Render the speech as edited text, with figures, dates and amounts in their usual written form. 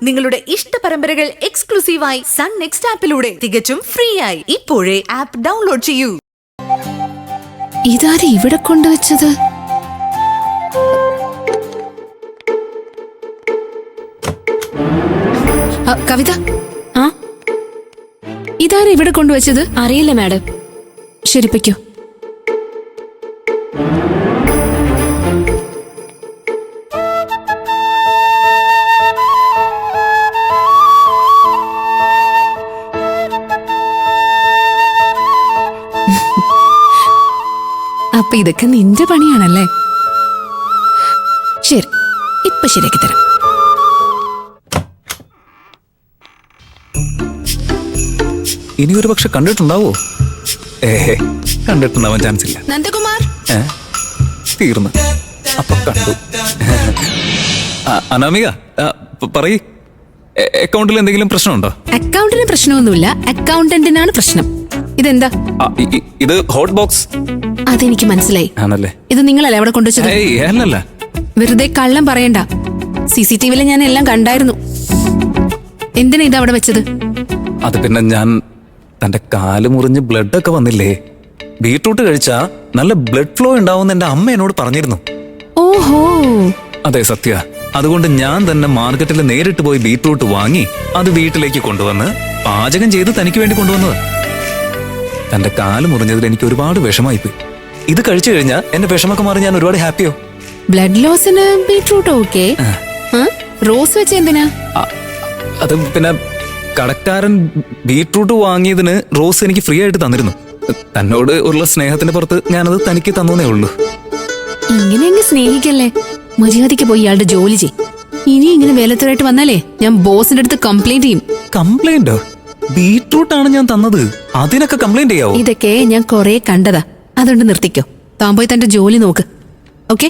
നിങ്ങളുടെ ഇഷ്ട പരമ്പരകൾ എക്സ്ക്ലൂസീവായി സൺ നെക്സ്റ്റ് ആപ്പിലൂടെ തികച്ചും ഫ്രീ ആയി ഇപ്പോഴേ ആപ്പ് ഡൗൺലോഡ് ചെയ്യൂ. ഇതാരെ ഇവിടെ കൊണ്ടുവച്ചത്? കവിത, ഇതാരെ ഇവിടെ കൊണ്ടുവച്ചത്? അറിയില്ല മാഡം. ശരിപ്പിക്കോ. അപ്പൊ ഇതൊക്കെ നിന്റെ പണിയാണല്ലേ? ശരി, ഇപ്പൊ ശരിയാക്കി തരാം. ഇനി ഒരു പക്ഷെ കണ്ടിട്ടുണ്ടാവോ? കണ്ടിട്ടുണ്ടാവാൻ ചാൻസ് ഇല്ല. നന്ദകുമാർ തീർന്നു. അപ്പൊ കണ്ടു. അനാമിക, പറയ്, അക്കൗണ്ടിൽ എന്തെങ്കിലും പ്രശ്നമുണ്ടോ? അക്കൗണ്ടിന് പ്രശ്നമൊന്നുമില്ല, അക്കൗണ്ടന്റിനാണ് പ്രശ്നം. ഇതെന്താ? ഇത് ഹോട്ട് ബോക്സ്. അതെനിക്ക് മനസ്സിലായി. ആണല്ലേ? ഇത് നിങ്ങളല്ലേ അവിടെ കൊണ്ടുവച്ചത്? അല്ലല്ല. വെറുതെ കള്ളം പറയണ്ട. CCTV ഞാൻ എല്ലാം കണ്ടായിരുന്നു. എന്തിനാ ഇത് അവിടെ വെച്ചത്? അത് പിന്നെ ഞാൻ തന്റെ കാല് മുറിഞ്ഞ് ബ്ലഡ് ഒക്കെ വന്നില്ലേ, ബീട്രൂട്ട് കഴിച്ചാ നല്ല ബ്ലഡ് ഫ്ലോ ഉണ്ടാവുമെന്ന് എന്റെ അമ്മ എന്നോട് പറഞ്ഞിരുന്നു. ഓഹോ, അതെ സത്യ. അതുകൊണ്ട് ഞാൻ തന്നെ മാർക്കറ്റിൽ നേരിട്ട് പോയി ബീട്രൂട്ട് വാങ്ങി അത് വീട്ടിലേക്ക് കൊണ്ടുവന്ന് പാചകം ചെയ്ത് തനിക്ക് വേണ്ടി കൊണ്ടുവന്നത്. തന്റെ കാല് മുറിഞ്ഞതിൽ എനിക്ക് ഒരുപാട് വിഷമായിപ്പോയി. ഇത് കഴിച്ചു കഴിഞ്ഞാൽ എന്റെ വിഷമൊക്കെ മാറി ഞാൻ ഒരുപാട് ഹാപ്പിയോ. ബ്ലഡ് ലോസിന് ബീട്രൂട്ട് ഓക്കെ. റോസ് വെച്ച എന്തിനാ? അത് പിന്നെ കടക്കാരൻ ബീട്രൂട്ട് വാങ്ങിയതിന് റോസ് എനിക്ക് ഫ്രീ ആയിട്ട് തന്നിരുന്നു. തന്നോട് ഉള്ള സ്നേഹത്തിന്റെ പുറത്ത് ഞാനത് തനിക്ക് തന്നേ ഉള്ളൂ. ഇങ്ങനെ സ്നേഹിക്കല്ലേ, മര്യാദയ്ക്ക് പോയി ഇയാളുടെ ജോലി ചെയ്. ഇനി ഇങ്ങനെ വേലത്തോടായിട്ട് വന്നാലേ ഞാൻ ബോസിന്റെ അടുത്ത് കംപ്ലൈന്റ് ചെയ്യും. കംപ്ലൈന്റോ? ബീട്രൂട്ടാണ് ഞാൻ തന്നത്, അതിനൊക്കെ കംപ്ലൈന്റ് ചെയ്യാവോ? ഇതൊക്കെ ഞാൻ കൊറേ കണ്ടതാ, അതുകൊണ്ട് നിർത്തിക്കോ. താൻ പോയി തന്റെ ജോലി നോക്ക്. ഓക്കെ?